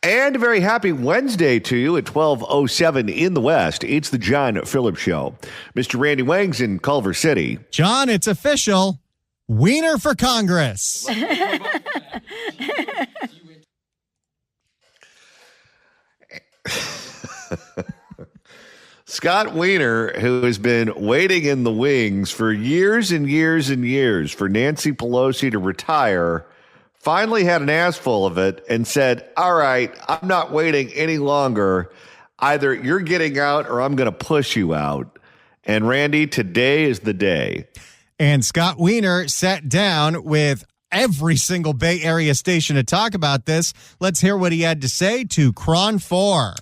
And a very happy Wednesday to you at 12:07 in the West. It's the John Phillips Show. Mr. Randy Wang's in Culver City. John, it's official. Wiener for Congress. Scott Wiener, who has been waiting in the wings for years and years and years for Nancy Pelosi to retire, finally had an ass full of it and said, all right, I'm not waiting any longer. Either you're getting out or I'm going to push you out. And Randy, today is the day. And Scott Wiener sat down with every single Bay Area station to talk about this. Let's hear what he had to say to Cron 4.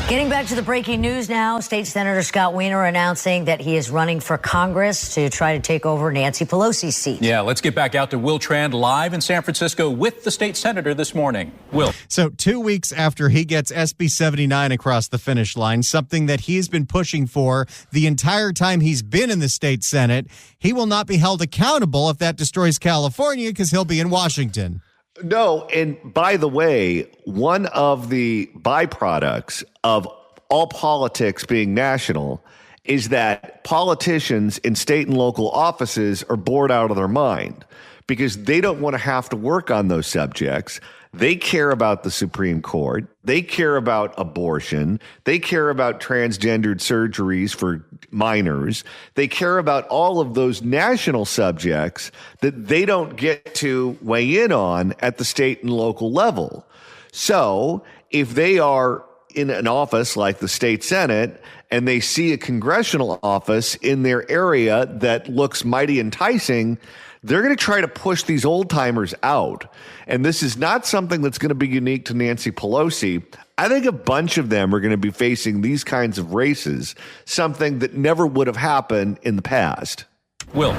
Getting back to the breaking news now, State Senator Scott Wiener announcing that he is running for Congress to try to take over Nancy Pelosi's seat. Yeah, let's get back out to Will Trand live in San Francisco with the state senator this morning. Will. So 2 weeks after he gets SB 79 across the finish line, something that he's been pushing for the entire time he's been in the state Senate, he will not be held accountable if that destroys California because he'll be in Washington. No, and by the way, one of the byproducts of all politics being national is that politicians in state and local offices are bored out of their mind because they don't want to have to work on those subjects. They care about the Supreme Court. They care about abortion. They care about transgendered surgeries for minors. They care about all of those national subjects that they don't get to weigh in on at the state and local level. So if they are in an office like the state Senate and they see a congressional office in their area that looks mighty enticing, they're going to try to push these old timers out. And this is not something that's going to be unique to Nancy Pelosi. I think a bunch of them are going to be facing these kinds of races, something that never would have happened in the past. Will.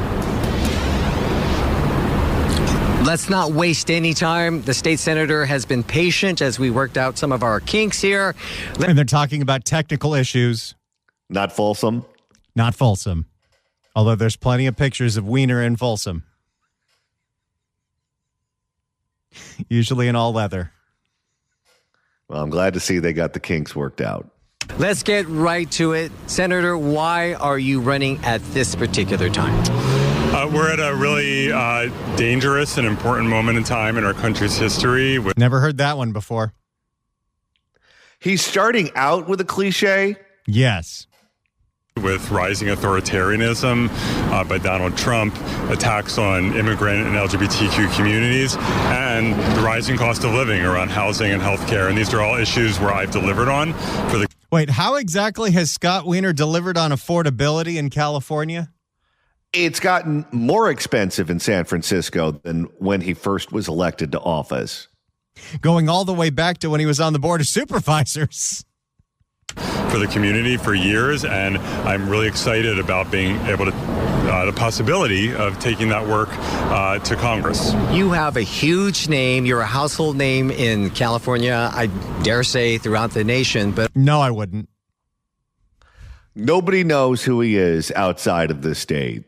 Let's not waste any time. The state senator has been patient as we worked out some of our kinks here. And they're talking about technical issues. Not Folsom? Not Folsom. Although there's plenty of pictures of Wiener in Folsom. Usually in all leather. Well, I'm glad to see they got the kinks worked out. Let's get right to it. Senator, why are you running at this particular time? We're at a really dangerous and important moment in time in our country's history. Never heard that one before. He's starting out with a cliche. Yes. With rising authoritarianism by Donald Trump, attacks on immigrant and LGBTQ communities, and the rising cost of living around housing and healthcare. And these are all issues where I've delivered on for the. Wait, how exactly has Scott Wiener delivered on affordability in California? It's gotten more expensive in San Francisco than when he first was elected to office. Going all the way back to when he was on the Board of Supervisors. For the community for years, and I'm really excited about being able to, the possibility of taking that work to Congress. You have a huge name. You're a household name in California, I dare say throughout the nation, but. No, I wouldn't. Nobody knows who he is outside of this state.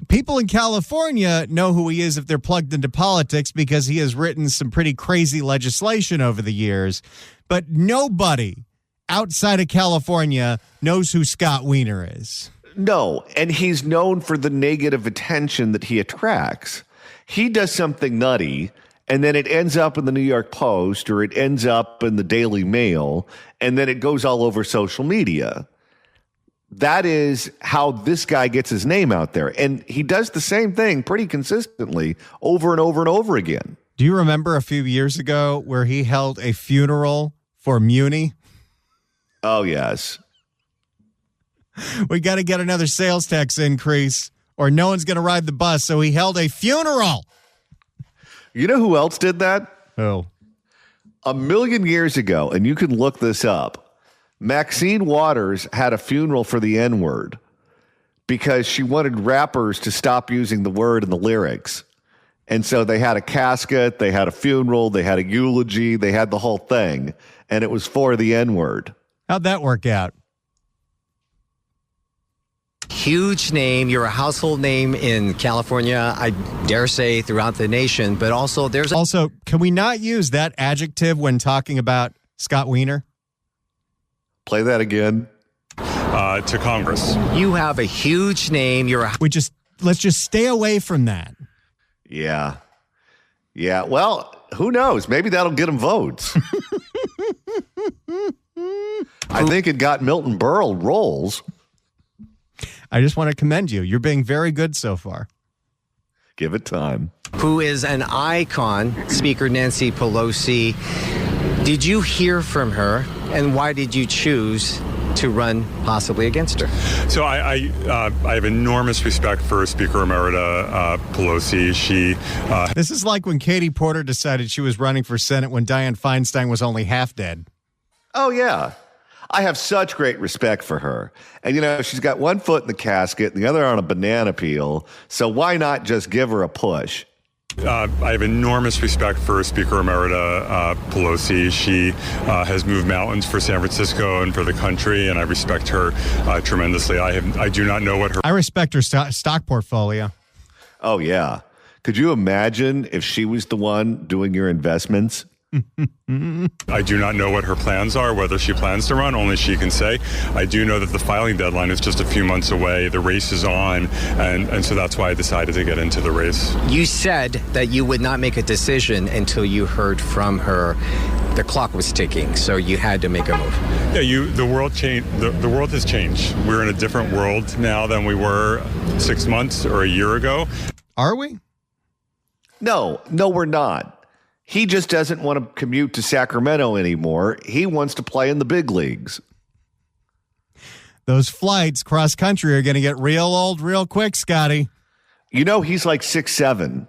People in California know who he is if they're plugged into politics because he has written some pretty crazy legislation over the years. But nobody outside of California knows who Scott Wiener is. No, and he's known for the negative attention that he attracts. He does something nutty, and then it ends up in the New York Post or it ends up in the Daily Mail, and then it goes all over social media. That is how this guy gets his name out there. And he does the same thing pretty consistently over and over and over again. Do you remember a few years ago where he held a funeral for Muni? Oh, yes. We got to get another sales tax increase or no one's going to ride the bus. So he held a funeral. You know who else did that? Who? A million years ago, and you can look this up, Maxine Waters had a funeral for the N-word because she wanted rappers to stop using the word in the lyrics. And so they had a casket, they had a funeral, they had a eulogy, they had the whole thing, and it was for the N-word. How'd that work out? huge name. You're a household name in California, I dare say throughout the nation, but also Also, can we not use that adjective when talking about Scott Wiener? Play that again. To Congress. You have a huge name. Let's just stay away from that. Yeah. Yeah. Well, who knows? Maybe that'll get him votes. I think it got Milton Berle rolls. I just want to commend you. You're being very good so far. Give it time. Who is an icon, Speaker Nancy Pelosi. Did you hear from her, and why did you choose to run possibly against her? So I have enormous respect for Speaker Emerita Pelosi. This is like when Katie Porter decided she was running for Senate when Dianne Feinstein was only half dead. Oh, yeah. I have such great respect for her. And, she's got one foot in the casket and the other on a banana peel. So why not just give her a push? I have enormous respect for Speaker Emerita Pelosi. She has moved mountains for San Francisco and for the country, and I respect her tremendously. I do not know what her... I respect her stock portfolio. Oh, yeah. Could you imagine if she was the one doing your investments? I do not know what her plans are, whether she plans to run, only she can say. I do know that the filing deadline is just a few months away. The race is on, and so that's why I decided to get into the race. You said that you would not make a decision until you heard from her. The clock was ticking, so you had to make a move. Yeah, the world changed. The world has changed. We're in a different world now than we were 6 months or a year ago. Are we? No, we're not. He just doesn't want to commute to Sacramento anymore. He wants to play in the big leagues. Those flights cross country are going to get real old real quick, Scotty. He's like 6'7".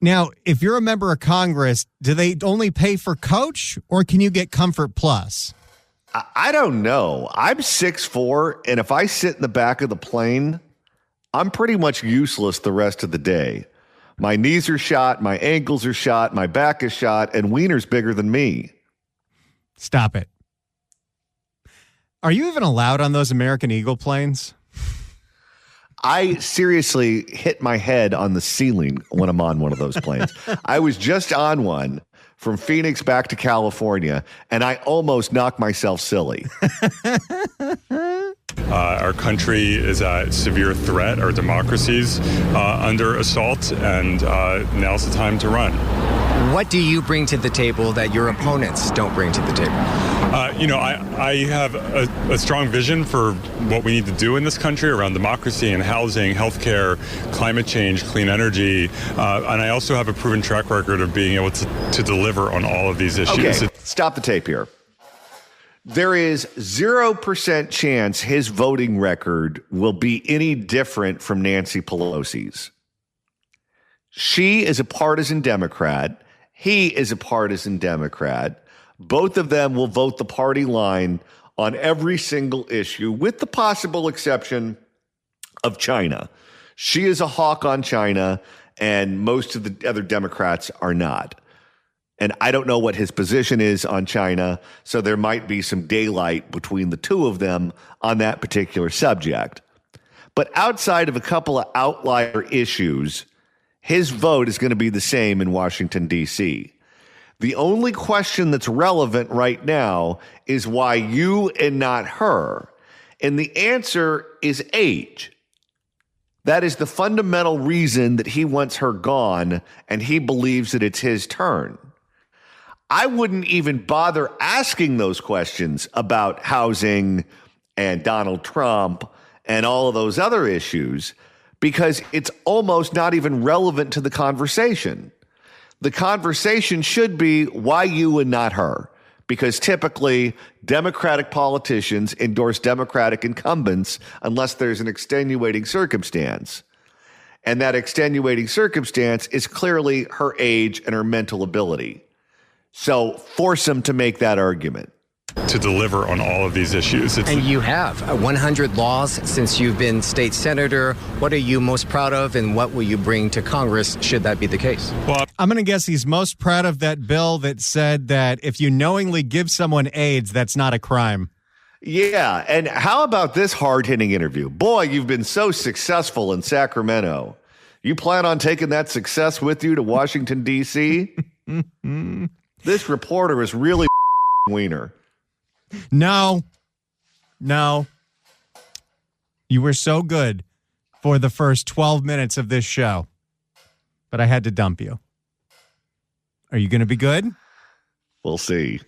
Now, if you're a member of Congress, do they only pay for coach or can you get Comfort Plus? I don't know. I'm 6'4", and if I sit in the back of the plane, I'm pretty much useless the rest of the day. My knees are shot, my ankles are shot, my back is shot, and Wiener's bigger than me. Stop it. Are you even allowed on those American Eagle planes? I seriously hit my head on the ceiling when I'm on one of those planes. I was just on one from Phoenix back to California, and I almost knocked myself silly. Our country is at severe threat. Our democracy's under assault, and now's the time to run. What do you bring to the table that your opponents don't bring to the table? I have a strong vision for what we need to do in this country around democracy and housing, healthcare, climate change, clean energy. And I also have a proven track record of being able to deliver on all of these issues. Okay, stop the tape here. There is 0% chance his voting record will be any different from Nancy Pelosi's. She is a partisan Democrat. He is a partisan Democrat. Both of them will vote the party line on every single issue, with the possible exception of China. She is a hawk on China, and most of the other Democrats are not. And I don't know what his position is on China, so there might be some daylight between the two of them on that particular subject. But outside of a couple of outlier issues, his vote is going to be the same in Washington, D.C. The only question that's relevant right now is why you and not her. And the answer is age. That is the fundamental reason that he wants her gone, and he believes that it's his turn. I wouldn't even bother asking those questions about housing and Donald Trump and all of those other issues, because it's almost not even relevant to the conversation. The conversation should be why you and not her, because typically Democratic politicians endorse Democratic incumbents unless there's an extenuating circumstance. And that extenuating circumstance is clearly her age and her mental ability. So force him to make that argument. To deliver on all of these issues. And you have 100 laws since you've been state senator. What are you most proud of, and what will you bring to Congress should that be the case? Well, I'm going to guess he's most proud of that bill that said that if you knowingly give someone AIDS, that's not a crime. Yeah, and how about this hard-hitting interview? Boy, you've been so successful in Sacramento. You plan on taking that success with you to Washington, D.C.? This reporter is really Wiener. No. You were so good for the first 12 minutes of this show, but I had to dump you. Are you going to be good? We'll see.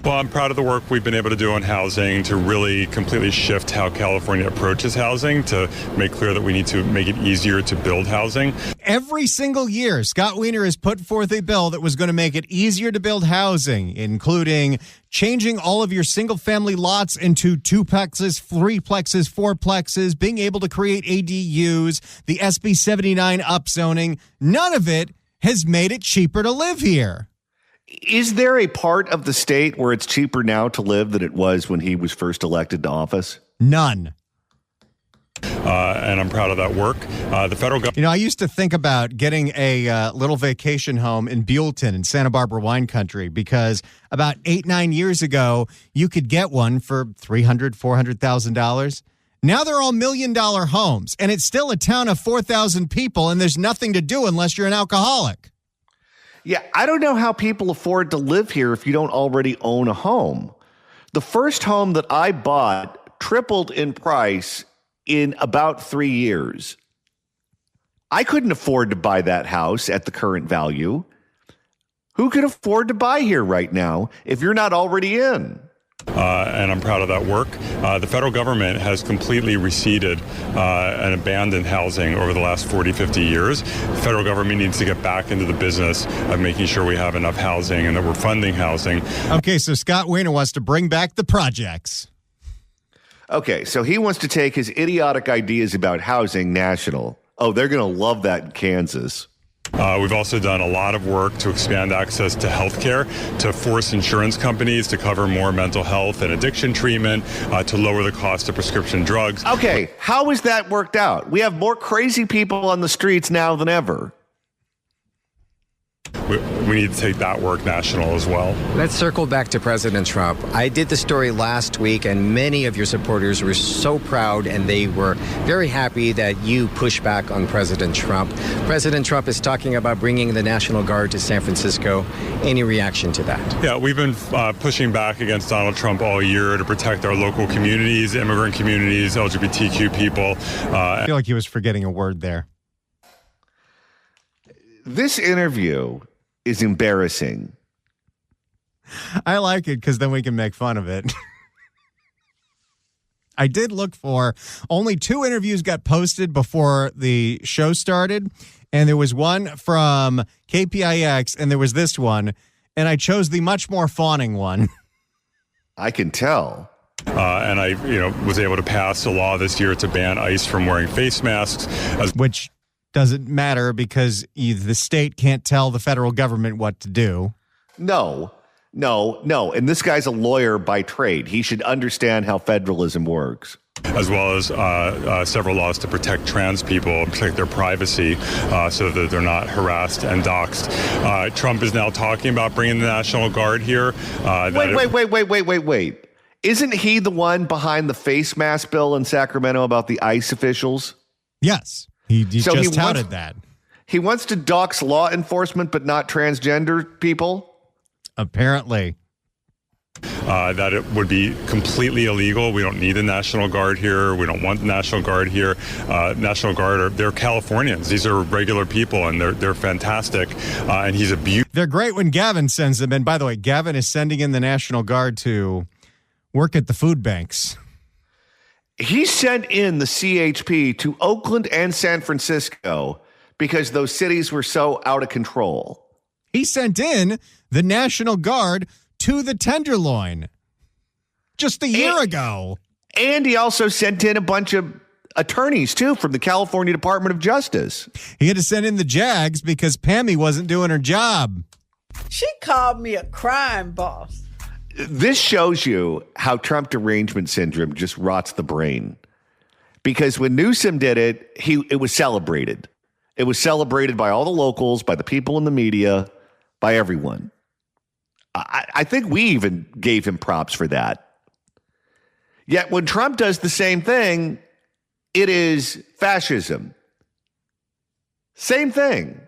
Well, I'm proud of the work we've been able to do on housing to really completely shift how California approaches housing, to make clear that we need to make it easier to build housing. Every single year, Scott Wiener has put forth a bill that was going to make it easier to build housing, including changing all of your single-family lots into duplexes, threeplexes, fourplexes, being able to create ADUs, the SB 79 upzoning. None of it has made it cheaper to live here. Is there a part of the state where it's cheaper now to live than it was when he was first elected to office? None. And I'm proud of that work. The federal government. I used to think about getting a little vacation home in Buellton in Santa Barbara wine country, because about 8-9 years ago, you could get one for $300,000, $400,000. Now they're all $1 million homes, and it's still a town of 4,000 people, and there's nothing to do unless you're an alcoholic. Yeah, I don't know how people afford to live here if you don't already own a home. The first home that I bought tripled in price in about 3 years. I couldn't afford to buy that house at the current value. Who could afford to buy here right now if you're not already in? And I'm proud of that work. The federal government has completely receded and abandoned housing over the last 40, 50 years. The federal government needs to get back into the business of making sure we have enough housing and that we're funding housing. Okay, so Scott Wiener wants to bring back the projects. Okay, so he wants to take his idiotic ideas about housing national. Oh, they're going to love that in Kansas. We've also done a lot of work to expand access to health care, to force insurance companies to cover more mental health and addiction treatment, to lower the cost of prescription drugs. Okay, how has that worked out? We have more crazy people on the streets now than ever. We need to take that work national as well. Let's circle back to President Trump. I did the story last week, and many of your supporters were so proud, and they were very happy that you pushed back on President Trump. President Trump is talking about bringing the National Guard to San Francisco. Any reaction to that? Yeah, we've been pushing back against Donald Trump all year to protect our local communities, immigrant communities, LGBTQ people. I feel like he was forgetting a word there. This interview is embarrassing. I like it because then we can make fun of it. I did look for only 2 interviews got posted before the show started, and there was one from KPIX, and there was this one, and I chose the much more fawning one. I can tell. And I, was able to pass a law this year to ban ICE from wearing face masks, which doesn't matter because the state can't tell the federal government what to do. No. And this guy's a lawyer by trade. He should understand how federalism works. As well as several laws to protect trans people, protect their privacy so that they're not harassed and doxxed. Trump is now talking about bringing the National Guard here. Wait. Isn't he the one behind the face mask bill in Sacramento about the ICE officials? Yes. He just touted that. He wants to dox law enforcement, but not transgender people? Apparently. That it would be completely illegal. We don't need a National Guard here. We don't want the National Guard here. National Guard, they're Californians. These are regular people, and they're fantastic. And he's a beauty. They're great when Gavin sends them in. By the way, Gavin is sending in the National Guard to work at the food banks. He sent in the CHP to Oakland and San Francisco because those cities were so out of control. He sent in the National Guard to the Tenderloin just a year ago. And he also sent in a bunch of attorneys, too, from the California Department of Justice. He had to send in the JAGs because Pammy wasn't doing her job. She called me a crime boss. This shows you how Trump derangement syndrome just rots the brain. Because when Newsom did it, it was celebrated. It was celebrated by all the locals, by the people in the media, by everyone. I think we even gave him props for that. Yet when Trump does the same thing, it is fascism. Same thing.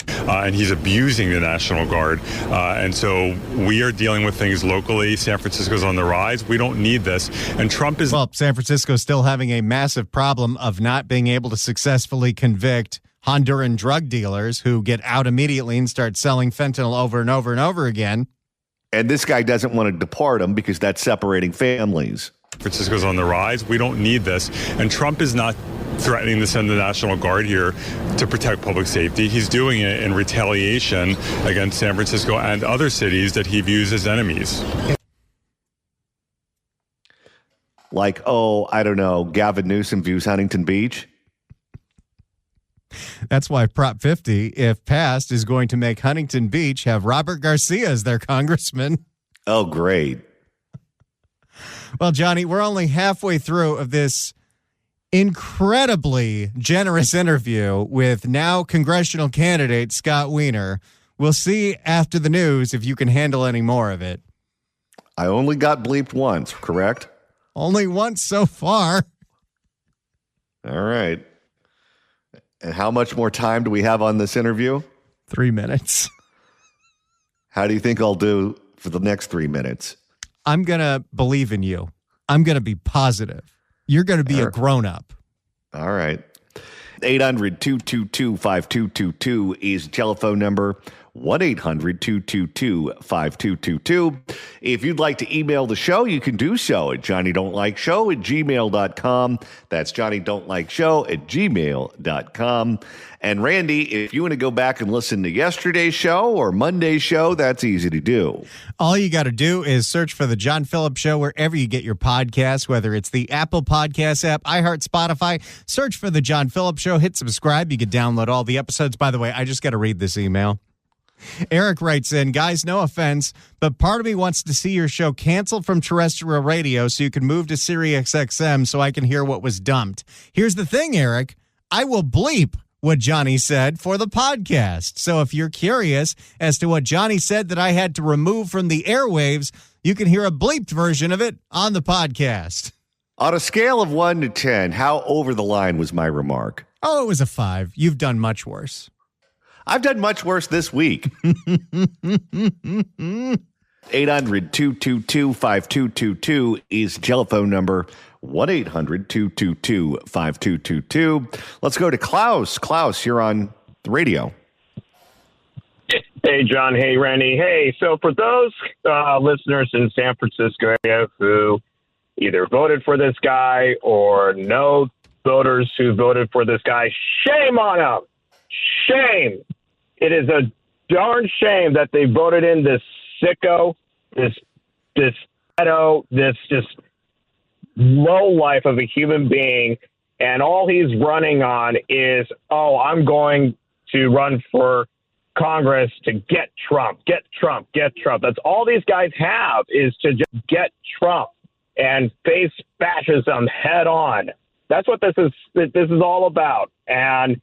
And he's abusing the National Guard. And so we are dealing with things locally. San Francisco's on the rise. We don't need this. And Trump is... Well, San Francisco's still having a massive problem of not being able to successfully convict Honduran drug dealers who get out immediately and start selling fentanyl over and over and over again. And this guy doesn't want to deport them because that's separating families. Francisco's on the rise. We don't need this. And Trump is not threatening to send the National Guard here to protect public safety. He's doing it in retaliation against San Francisco and other cities that he views as enemies. Like, I don't know, Gavin Newsom views Huntington Beach. That's why Prop 50, if passed, is going to make Huntington Beach have Robert Garcia as their congressman. Oh, great. Well, Johnny, we're only halfway through of this incredibly generous interview with now congressional candidate Scott Wiener. We'll see after the news if you can handle any more of it. I only got bleeped once, correct? Only once so far. All right. And how much more time do we have on this interview? 3 minutes. How do you think I'll do for the next 3 minutes? I'm going to believe in you. I'm going to be positive. You're going to be a grown-up. All right. 800-222-5222 is the telephone number. 1-800-222-5222. If you'd like to email the show, you can do so at johnnydon'tlikeshow@gmail.com. That's johnnydon'tlikeshow@gmail.com. And Randy, if you want to go back and listen to yesterday's show or Monday's show, that's easy to do. All you got to do is search for The John Phillips Show wherever you get your podcasts, whether it's the Apple Podcast app, iHeart, Spotify. Search for The John Phillips Show. Hit subscribe. You can download all the episodes. By the way, I just got to read this email. Eric writes in, guys, no offense, but part of me wants to see your show canceled from terrestrial radio so you can move to Sirius XM so I can hear what was dumped. Here's the thing, Eric. I will bleep what Johnny said for the podcast. So if you're curious as to what Johnny said that I had to remove from the airwaves, you can hear a bleeped version of it on the podcast. On a scale of 1 to 10, how over the line was my remark? Oh, it was a 5. You've done much worse. I've done much worse this week. 800-222-5222 is the telephone number. 1-800-222-5222. Let's go to Klaus. Klaus, you're on the radio. Hey, John. Hey, Randy. Hey, so for those listeners in San Francisco area who either voted for this guy or know voters who voted for this guy, shame on them. Shame. It is a darn shame that they voted in this sicko, this pedo, this just low life of a human being, and all he's running on is, I'm going to run for Congress to get Trump, get Trump, get Trump. That's all these guys have, is to just get Trump and face fascism head on. That's what this is all about. And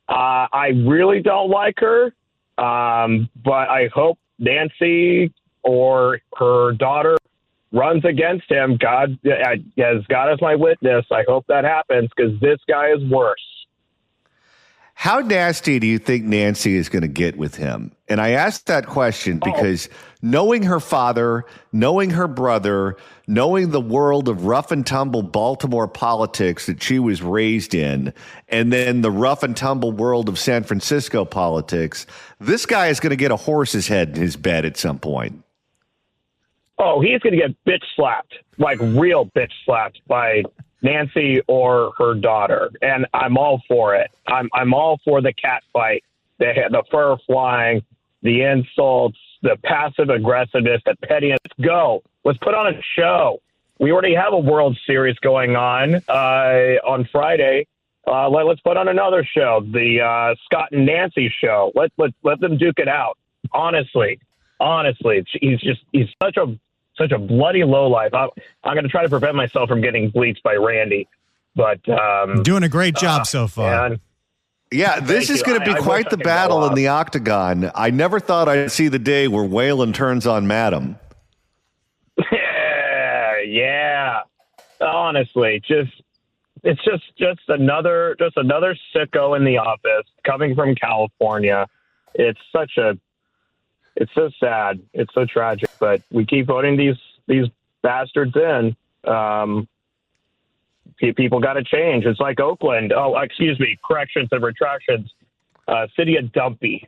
I really don't like her, but I hope Nancy or her daughter runs against him. God as my witness, I hope that happens, because this guy is worse. How nasty do you think Nancy is going to get with him? And I asked that question because knowing her father, knowing her brother, knowing the world of rough and tumble Baltimore politics that she was raised in, and then the rough and tumble world of San Francisco politics, this guy is going to get a horse's head in his bed at some point. Oh, he's going to get bitch slapped, like real bitch slapped by Nancy or her daughter, and I'm all for it. I'm all for the cat fight, the fur flying, the insults, the passive aggressiveness, the pettiness. Go. Let's put on a show. We already have a World Series going on Friday. Let's put on another show, the Scott and Nancy show. Let them duke it out. Honestly, he's such a bloody lowlife. I'm going to try to prevent myself from getting bleached by Randy, but doing a great job so far. Man. Yeah, this is going to be quite the battle in the octagon. I never thought I'd see the day where Waylon turns on Madam. yeah. Honestly, it's just another sicko in the office coming from California. It's so sad. It's so tragic, but we keep voting these bastards in. People got to change. It's like Oakland. Oh, excuse me. Corrections and retractions. City of Dumpy.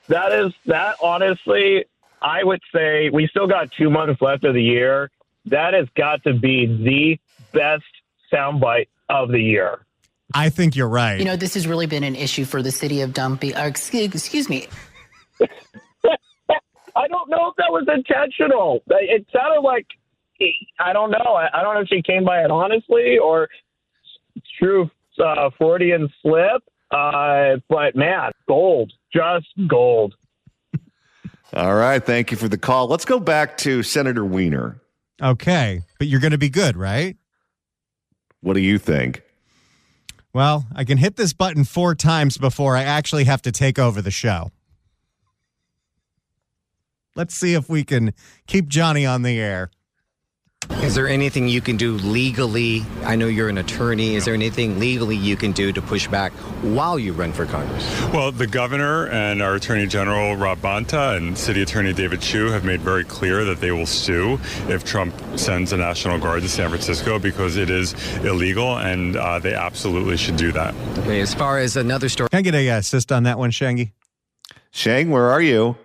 That honestly, I would say we still got 2 months left of the year. That has got to be the best soundbite of the year. I think you're right. You know, this has really been an issue for the city of Dumpy. Excuse me. I don't know if that was intentional. It sounded like, I don't know. I don't know if she came by it honestly or true Freudian slip. But man, gold, just gold. All right. Thank you for the call. Let's go back to Senator Wiener. Okay. But you're going to be good, right? What do you think? Well, I can hit this button 4 times before I actually have to take over the show. Let's see if we can keep Johnny on the air. Is there anything you can do legally? I know you're an attorney. Is there anything legally you can do to push back while you run for Congress? Well, the governor and our Attorney General, Rob Bonta, and City Attorney David Chu have made very clear that they will sue if Trump sends a National Guard to San Francisco because it is illegal, and they absolutely should do that. Okay, as far as another story. Can I get a assist on that one, Shangy? Shang, where are you?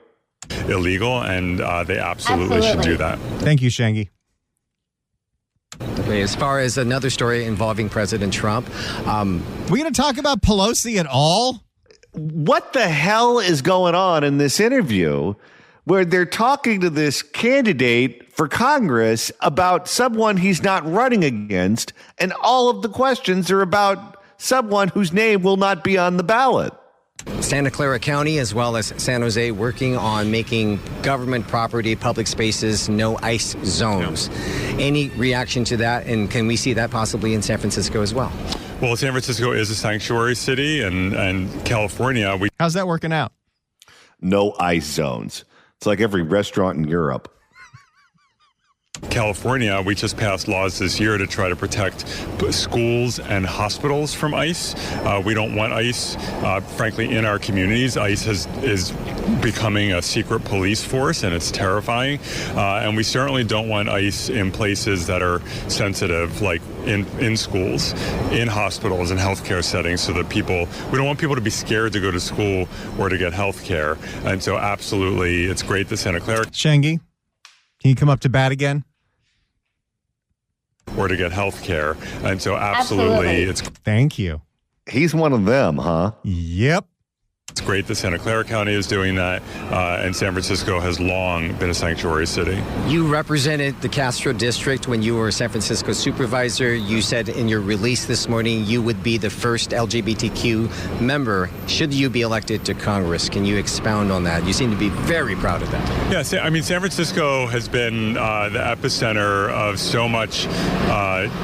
Illegal, and they absolutely should do that. Thank you, Shangy. Okay, as far as another story involving President Trump. We going to talk about Pelosi at all? What the hell is going on in this interview where they're talking to this candidate for Congress about someone he's not running against, and all of the questions are about someone whose name will not be on the ballot? Santa Clara County as well as San Jose working on making government property, public spaces, no ICE zones. Any reaction to that? And can we see that possibly in San Francisco as well? Well, San Francisco is a sanctuary city, and California. How's that working out? No ICE zones. It's like every restaurant in Europe. California, we just passed laws this year to try to protect schools and hospitals from ICE. We don't want ICE, frankly, in our communities. ICE is becoming a secret police force, and it's terrifying. And we certainly don't want ICE in places that are sensitive, like in schools, in hospitals, in healthcare settings, so that we don't want people to be scared to go to school or to get healthcare. And so absolutely, it's great that Santa Clara. Shangy, can you come up to bat again? Or to get health care. And so absolutely. Thank you. He's one of them, huh? Yep. It's great that Santa Clara County is doing that, and San Francisco has long been a sanctuary city. You represented the Castro district when you were a San Francisco supervisor. You said in your release this morning you would be the first LGBTQ member should you be elected to Congress. Can you expound on that? You seem to be very proud of that. Yeah, I mean, San Francisco has been the epicenter of so much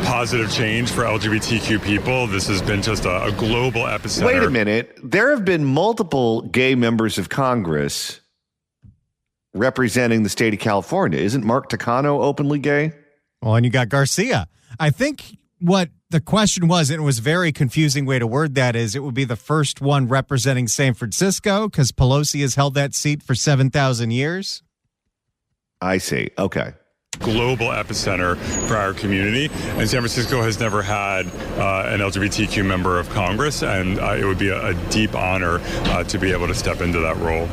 positive change for LGBTQ people. This has been just a global epicenter. Wait a minute. There have been multiple gay members of Congress representing the state of California. Isn't Mark Takano openly gay? Well, and you got Garcia. I think what the question was, and it was a very confusing way to word that, is it would be the first one representing San Francisco because Pelosi has held that seat for 7,000 years. I see. Okay. Global epicenter for our community, and San Francisco has never had an LGBTQ member of Congress, and it would be a deep honor to be able to step into that role.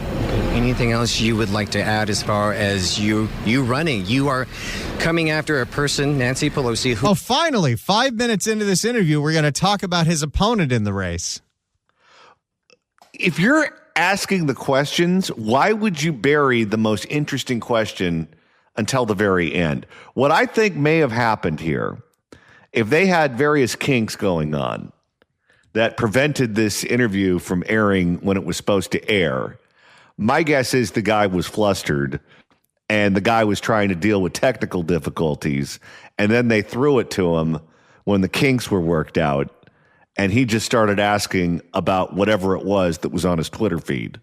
Anything else you would like to add as far as you running? You are coming after a person, Nancy Pelosi, who... Oh, finally, 5 minutes into this interview, we're going to talk about his opponent in the race. If you're asking the questions, why would you bury the most interesting question until the very end? What I think may have happened here, if they had various kinks going on that prevented this interview from airing when it was supposed to air, my guess is the guy was flustered and the guy was trying to deal with technical difficulties, and then they threw it to him when the kinks were worked out, and he just started asking about whatever it was that was on his Twitter feed.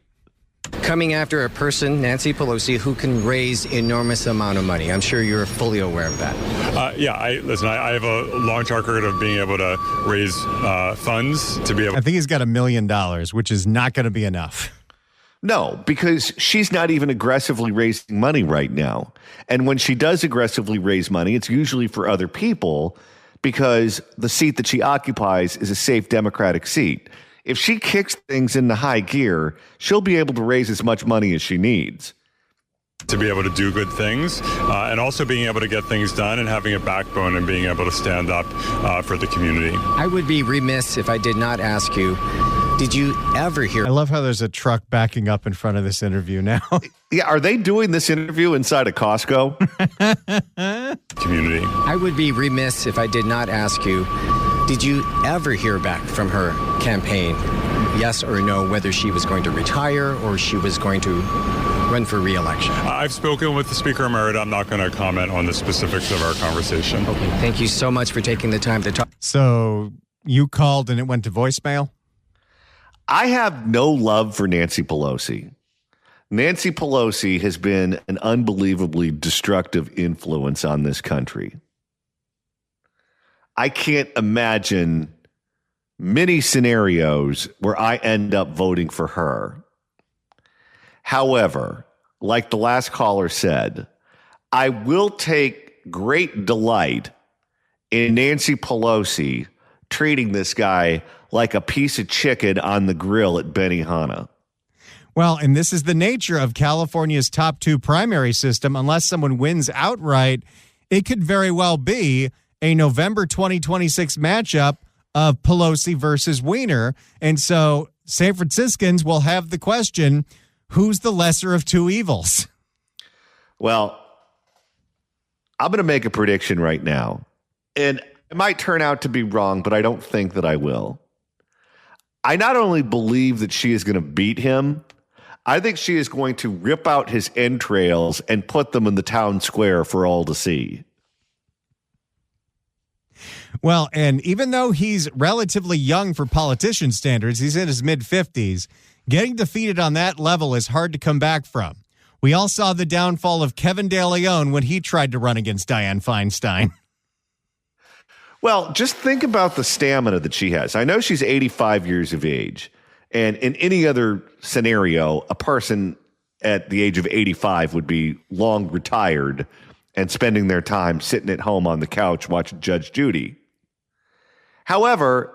Coming after a person, Nancy Pelosi, who can raise enormous amount of money. I'm sure you're fully aware of that. I have a long track record of being able to raise funds to be able. I think he's got $1 million, which is not going to be enough. No, because she's not even aggressively raising money right now. And when she does aggressively raise money, it's usually for other people because the seat that she occupies is a safe Democratic seat. If she kicks things into high gear, she'll be able to raise as much money as she needs. To be able to do good things and also being able to get things done and having a backbone and being able to stand up for the community. I would be remiss if I did not ask you, did you ever hear? I love how there's a truck backing up in front of this interview now. Yeah, are they doing this interview inside a Costco? Community. I would be remiss if I did not ask you, did you ever hear back from her campaign, yes or no, whether she was going to retire or she was going to run for re-election? I've spoken with the Speaker Emerita. I'm not going to comment on the specifics of our conversation. Okay, thank you so much for taking the time to talk. So you called and it went to voicemail? I have no love for Nancy Pelosi. Nancy Pelosi has been an unbelievably destructive influence on this country. I can't imagine many scenarios where I end up voting for her. However, like the last caller said, I will take great delight in Nancy Pelosi treating this guy like a piece of chicken on the grill at Benihana. Well, and this is the nature of California's top two primary system. Unless someone wins outright, it could very well be a November 2026 matchup of Pelosi versus Wiener. And so San Franciscans will have the question, who's the lesser of two evils? Well, I'm going to make a prediction right now. And it might turn out to be wrong, but I don't think that I will. I not only believe that she is going to beat him, I think she is going to rip out his entrails and put them in the town square for all to see. Well, and even though he's relatively young for politician standards, he's in his mid-50s, getting defeated on that level is hard to come back from. We all saw the downfall of Kevin De Leon when he tried to run against Dianne Feinstein. Well, just think about the stamina that she has. I know she's 85 years of age, and in any other scenario, a person at the age of 85 would be long retired and spending their time sitting at home on the couch watching Judge Judy. However,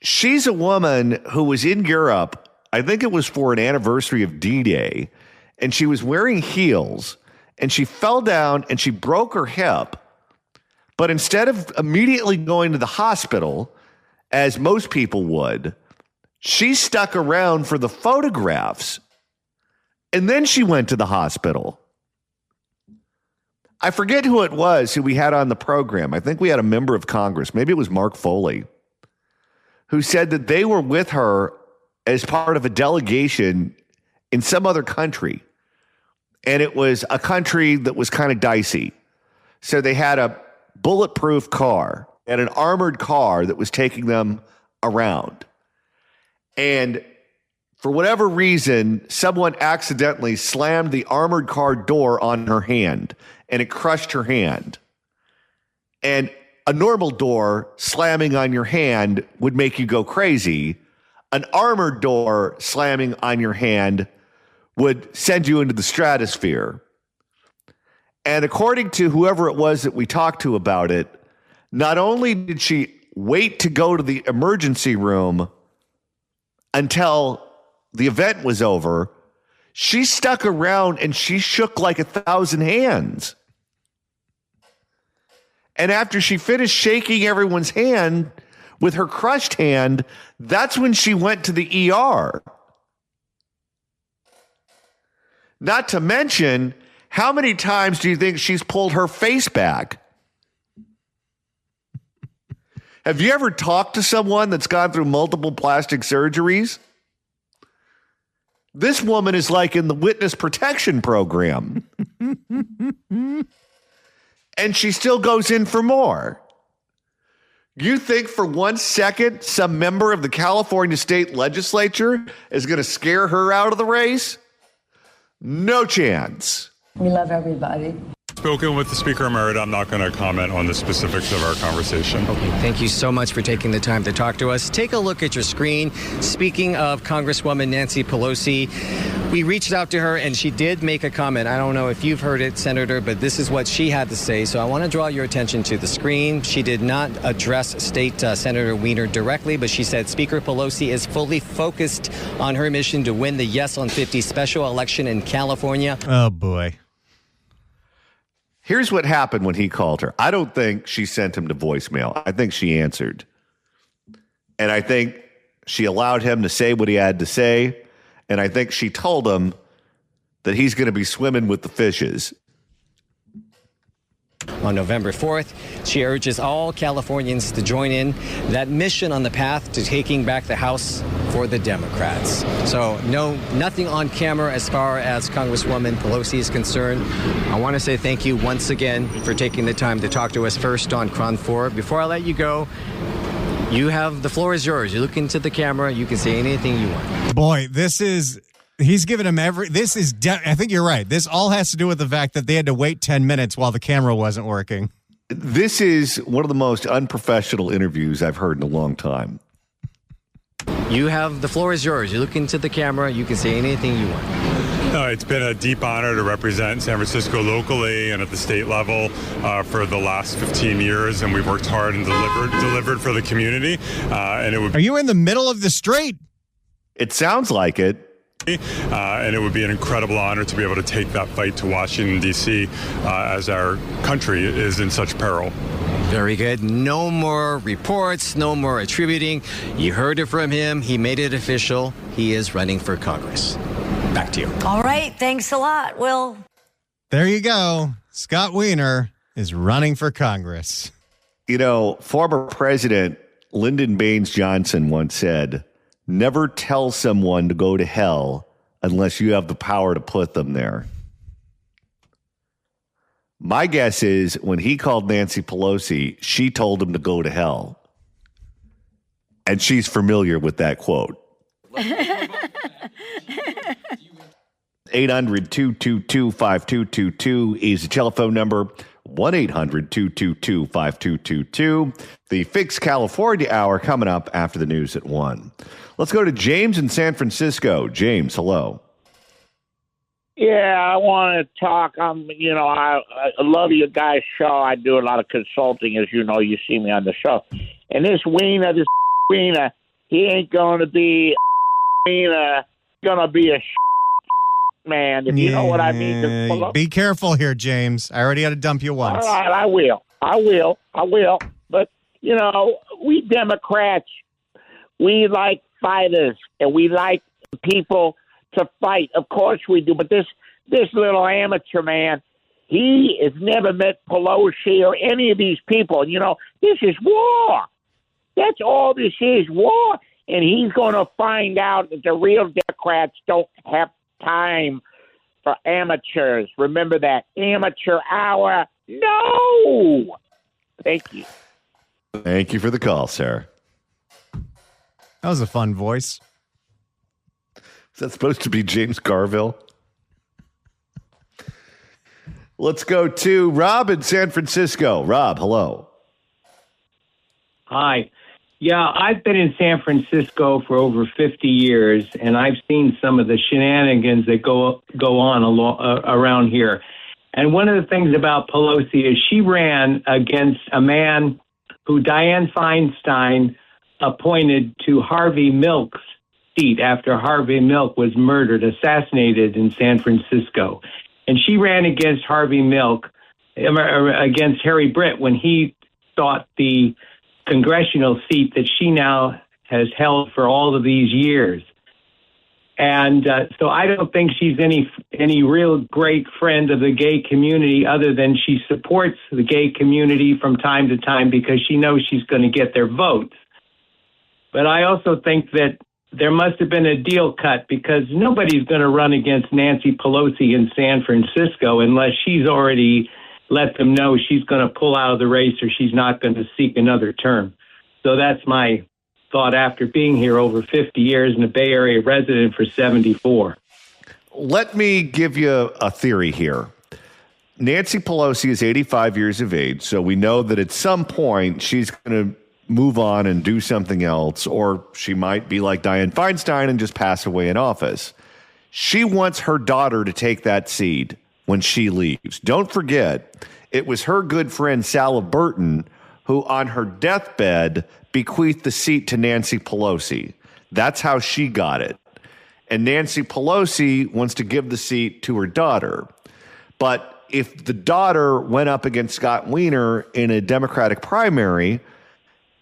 she's a woman who was in Europe, I think it was for an anniversary of D-Day, and she was wearing heels, and she fell down and she broke her hip. But instead of immediately going to the hospital, as most people would, she stuck around for the photographs, and then she went to the hospital. I forget who it was who we had on the program. I think we had a member of Congress, maybe it was Mark Foley, who said that they were with her as part of a delegation in some other country. And it was a country that was kind of dicey. So they had a bulletproof car and an armored car that was taking them around. And for whatever reason, someone accidentally slammed the armored car door on her hand, and it crushed her hand. And a normal door slamming on your hand would make you go crazy. An armored door slamming on your hand would send you into the stratosphere. And according to whoever it was that we talked to about it, not only did she wait to go to the emergency room until the event was over, she stuck around and she shook like 1,000 hands. And after she finished shaking everyone's hand with her crushed hand, that's when she went to the ER. Not to mention, how many times do you think she's pulled her face back? Have you ever talked to someone that's gone through multiple plastic surgeries? This woman is like in the witness protection program. And she still goes in for more. You think for 1 second some member of the California state legislature is going to scare her out of the race? No chance. We love everybody. Spoken with the Speaker Emerita. I'm not going to comment on the specifics of our conversation. Okay, thank you so much for taking the time to talk to us. Take a look at your screen. Speaking of Congresswoman Nancy Pelosi, we reached out to her and she did make a comment. I don't know if you've heard it, Senator, but this is what she had to say. So I want to draw your attention to the screen. She did not address State Senator Wiener directly, but she said Speaker Pelosi is fully focused on her mission to win the Yes on 50 special election in California. Oh, boy. Here's what happened when he called her. I don't think she sent him to voicemail. I think she answered. And I think she allowed him to say what he had to say. And I think she told him that he's going to be swimming with the fishes. On November 4th, she urges all Californians to join in that mission on the path to taking back the House for the Democrats. So nothing on camera as far as Congresswoman Pelosi is concerned. I want to say thank you once again for taking the time to talk to us first on KRON 4. Before I let you go, the floor is yours. You look into the camera. You can say anything you want. Boy, he's given him I think you're right. This all has to do with the fact that they had to wait 10 minutes while the camera wasn't working. This is one of the most unprofessional interviews I've heard in a long time. The floor is yours. You look into the camera. You can say anything you want. It's been a deep honor to represent San Francisco locally and at the state level for the last 15 years, and we've worked hard and delivered for the community. Are you in the middle of the street? It sounds like it. And it would be an incredible honor to be able to take that fight to Washington, D.C. As our country is in such peril. Very good. No more reports, no more attributing. You heard it from him. He made it official. He is running for Congress. Back to you. All right. Thanks a lot, Will. There you go. Scott Wiener is running for Congress. You know, former President Lyndon Baines Johnson once said, "Never tell someone to go to hell unless you have the power to put them there." My guess is when he called Nancy Pelosi, she told him to go to hell. And she's familiar with that quote. 800-222-5222 is the telephone number. 1-800-222-5222. The Fix California Hour coming up after the news at 1. Let's go to James in San Francisco. James, hello. Yeah, I want to talk. I love your guys' show. I do a lot of consulting, as you know. You see me on the show. And this Wiener, he ain't going to be Wiener. Going to be a man, if you know what I mean. Be careful here, James. I already had to dump you once. All right, I will. But, we Democrats, we like fighters, and we like people to fight. Of course we do. But this little amateur man, he has never met Pelosi or any of these people. This is war. That's all this is, war. And he's going to find out that the real Democrats don't have time for amateurs. Remember that. Amateur hour. No. Thank you. Thank you for the call, sir. That was a fun voice. Is that supposed to be James Garville? Let's go to Rob in San Francisco. Rob, hello. Hi. Yeah, I've been in San Francisco for over 50 years, and I've seen some of the shenanigans that go on around here. And one of the things about Pelosi is she ran against a man who Dianne Feinstein appointed to Harvey Milk's seat after Harvey Milk was assassinated in San Francisco. And she ran against Harvey Milk, against Harry Britt, when he sought the congressional seat that she now has held for all of these years. And so I don't think she's any real great friend of the gay community, other than she supports the gay community from time to time because she knows she's going to get their votes. But I also think that there must have been a deal cut, because nobody's going to run against Nancy Pelosi in San Francisco unless she's already let them know she's going to pull out of the race or she's not going to seek another term. So that's my thought after being here over 50 years and a Bay Area resident for 74. Let me give you a theory here. Nancy Pelosi is 85 years of age, so we know that at some point she's going to move on and do something else, or she might be like Dianne Feinstein and just pass away in office. She wants her daughter to take that seat when she leaves. Don't forget, it was her good friend Sally Burton who on her deathbed bequeathed the seat to Nancy Pelosi. That's how she got it. And Nancy Pelosi wants to give the seat to her daughter. But if the daughter went up against Scott Wiener in a Democratic primary,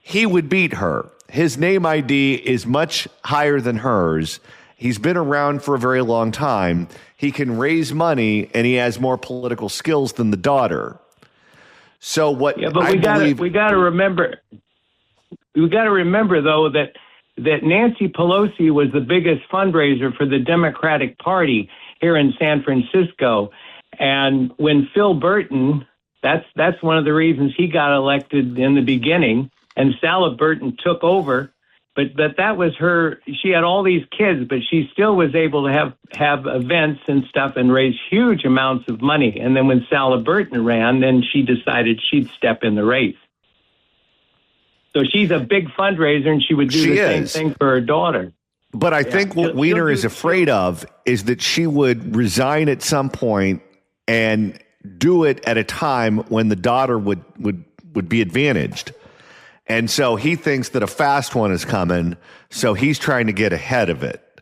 he would beat her. His name ID is much higher than hers. He's been around for a very long time. He can raise money, and he has more political skills than the daughter. So what? Yeah, but we got to remember though that Nancy Pelosi was the biggest fundraiser for the Democratic Party here in San Francisco, and when Phil Burton, that's one of the reasons he got elected in the beginning, and Sally Burton took over. But that was her. She had all these kids, but she still was able to have events and stuff and raise huge amounts of money. And then when Sally Burton ran, then she decided she'd step in the race. So she's a big fundraiser, and she would do the same thing for her daughter. But I think what Wiener is afraid of is that she would resign at some point and do it at a time when the daughter would be advantaged. And so he thinks that a fast one is coming, so he's trying to get ahead of it.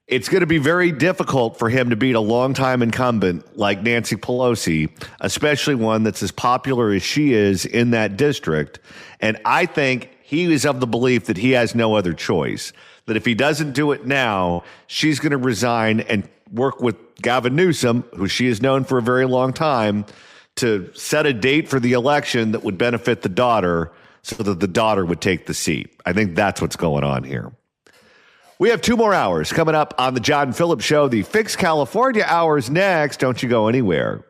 It's going to be very difficult for him to beat a longtime incumbent like Nancy Pelosi, especially one that's as popular as she is in that district. And I think he is of the belief that he has no other choice, that if he doesn't do it now, she's going to resign and work with Gavin Newsom, who she has known for a very long time, to set a date for the election that would benefit the daughter, so that the daughter would take the seat. I think that's what's going on here. We have 2 more hours coming up on the John Phillips Show. The Fix California hours next. Don't you go anywhere.